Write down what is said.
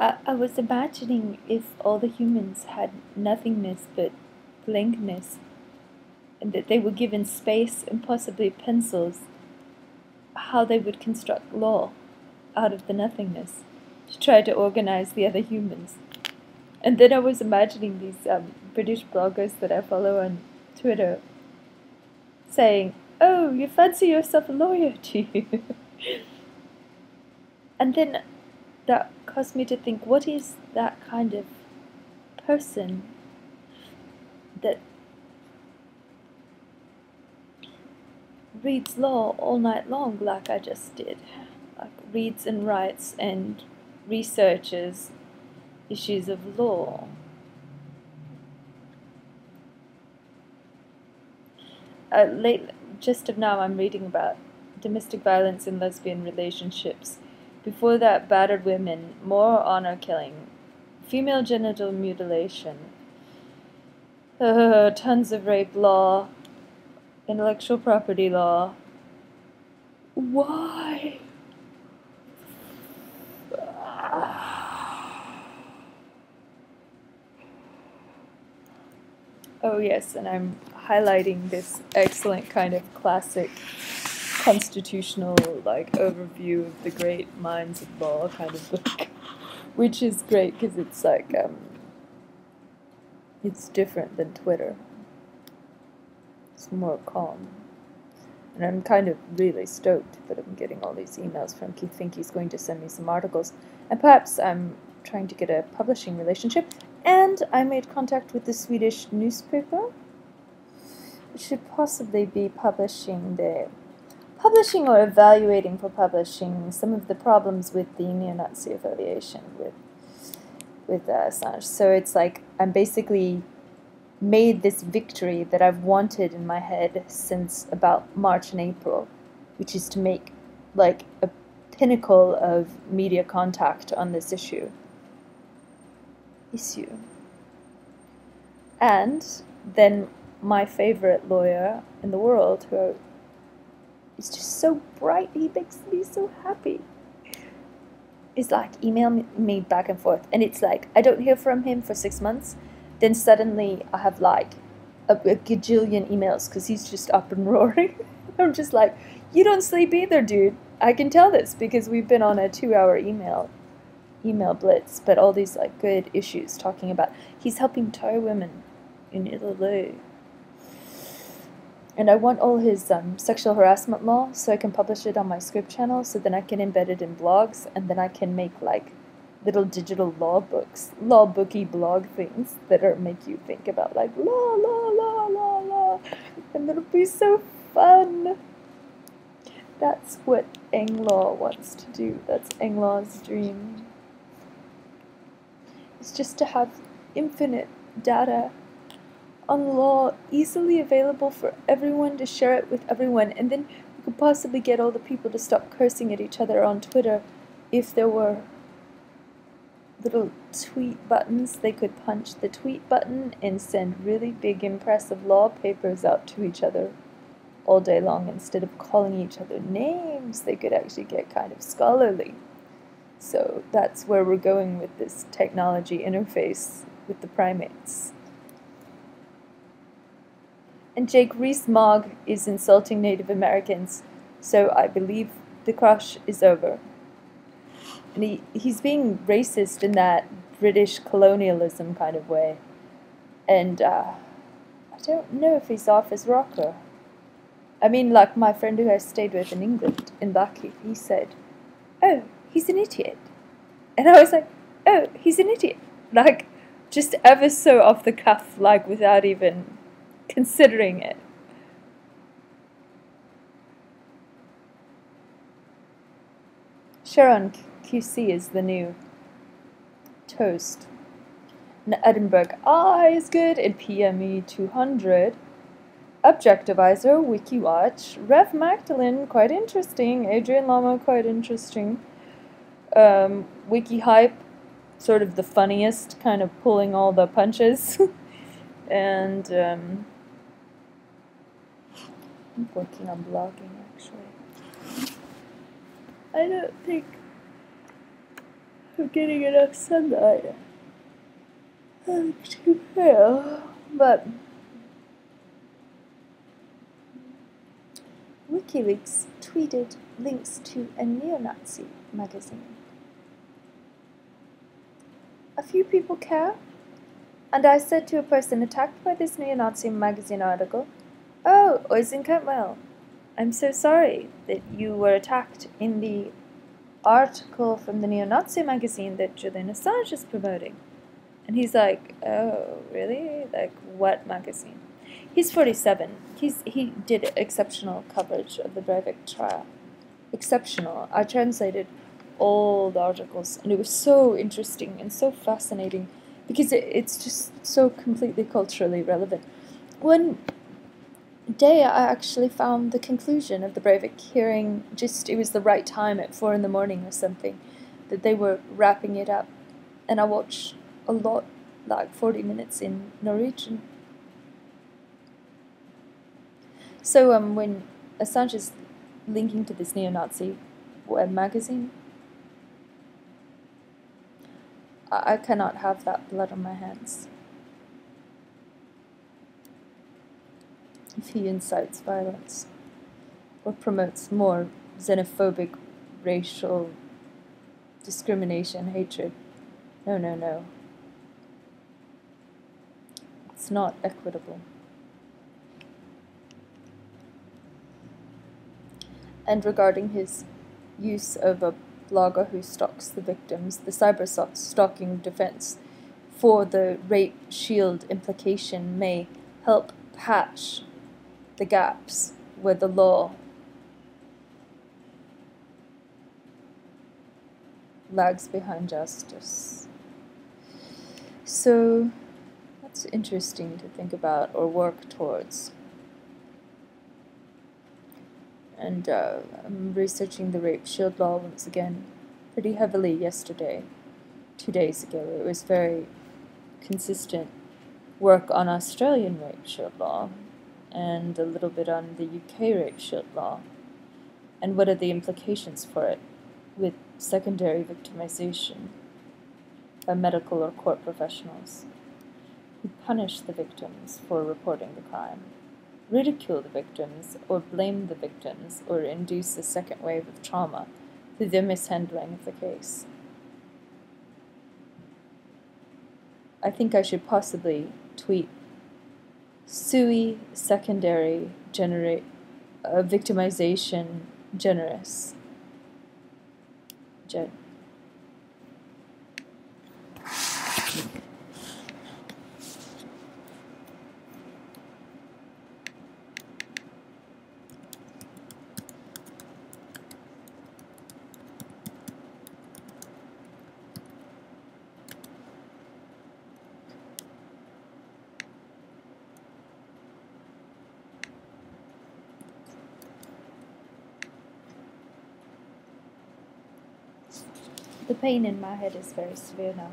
I was imagining if all the humans had nothingness but blankness, and that they were given space and possibly pencils, how they would construct law out of the nothingness to try to organize the other humans. And then I was imagining these British bloggers that I follow on Twitter saying, "Oh, you fancy yourself a lawyer, do you?" And then that caused me to think, what is that kind of person that reads law all night long like I just did? Like reads and writes and researches issues of law. Just of now, I'm reading about domestic violence in lesbian relationships. Before that, battered women, more honor killing, female genital mutilation, tons of rape law, intellectual property law. Why? Oh yes, and I'm highlighting this excellent kind of classic constitutional like overview of the great minds of law kind of book, which is great because it's like it's different than Twitter. It's more calm. And I'm kind of really stoked that I'm getting all these emails from Keith Fink. He's going to send me some articles. And perhaps I'm trying to get a publishing relationship. And I made contact with the Swedish newspaper, which should possibly be publishing or evaluating for publishing some of the problems with the neo-Nazi affiliation with Assange. So it's like I'm basically made this victory that I've wanted in my head since about March and April, which is to make like a pinnacle of media contact on this issue. And then my favorite lawyer in the world, who is just so bright, he makes me so happy, is like email me back and forth, and it's like I don't hear from him for 6 months, then suddenly I have like a gajillion emails because he's just up and roaring. I'm just like, you don't sleep either, dude. I can tell this because we've been on a 2-hour email blitz, but all these like good issues talking about he's helping tow women in Italy. And I want all his sexual harassment law so I can publish it on my script channel, so then I can embed it in blogs, and then I can make like little digital law books, law booky blog things that are make you think about like law, and it'll be so fun. That's what Englaw wants to do. That's Englaw's dream. It's just to have infinite data on law easily available for everyone to share it with everyone, and then we could possibly get all the people to stop cursing at each other on Twitter. If there were little tweet buttons, they could punch the tweet button and send really big impressive law papers out to each other all day long. Instead of calling each other names, they could actually get kind of scholarly. So that's where we're going with this technology interface with the primates. And Jake Rees-Mogg is insulting Native Americans, so I believe the crush is over. And he's being racist in that British colonialism kind of way. And I don't know if he's off his rocker. I mean, like my friend who I stayed with in England, in Blackheath, he said, "Oh, he's an idiot." And I was like, "Oh, he's an idiot." Like, just ever so off the cuff, like without even considering it. Sharon QC is the new toast. And Edinburgh Eye is good, and PME 200. Objectivizer, Wikiwatch, Rev Magdalene, quite interesting. Adrian Lama, quite interesting. WikiHype, sort of the funniest, kind of pulling all the punches. And I'm working on blogging, actually. I don't think I'm getting enough sunlight. I'm too pale, but WikiLeaks tweeted links to a neo-Nazi magazine. A few people care, and I said to a person attacked by this neo-Nazi magazine article, "Oh, Oisin Cantwell, I'm so sorry that you were attacked in the article from the neo-Nazi magazine that Julian Assange is promoting." And he's like, "Oh, really? Like, what magazine?" He's 47. He did exceptional coverage of the Breivik trial. Exceptional. I translated all the articles, and it was so interesting and so fascinating because it's just so completely culturally relevant. One day I actually found the conclusion of the Breivik hearing, it was the right time at 4 in the morning or something, that they were wrapping it up. And I watched a lot, like 40 minutes in Norwegian. So when Assange is linking to this neo-Nazi web magazine, I cannot have that blood on my hands. If he incites violence or promotes more xenophobic, racial discrimination, hatred, no. It's not equitable. And regarding his use of a blogger who stalks the victims, the cyber stalking defense for the rape shield implication may help patch the gaps where the law lags behind justice. So that's interesting to think about or work towards. And I'm researching the rape shield law once again pretty heavily yesterday, 2 days ago. It was very consistent work on Australian rape shield law and a little bit on the UK rape shield law and what are the implications for it with secondary victimization by medical or court professionals who punish the victims for reporting the crime, ridicule the victims or blame the victims or induce a second wave of trauma through their mishandling of the case. I think I should possibly tweet "Sui secondary victimization generous." The pain in my head is very severe now.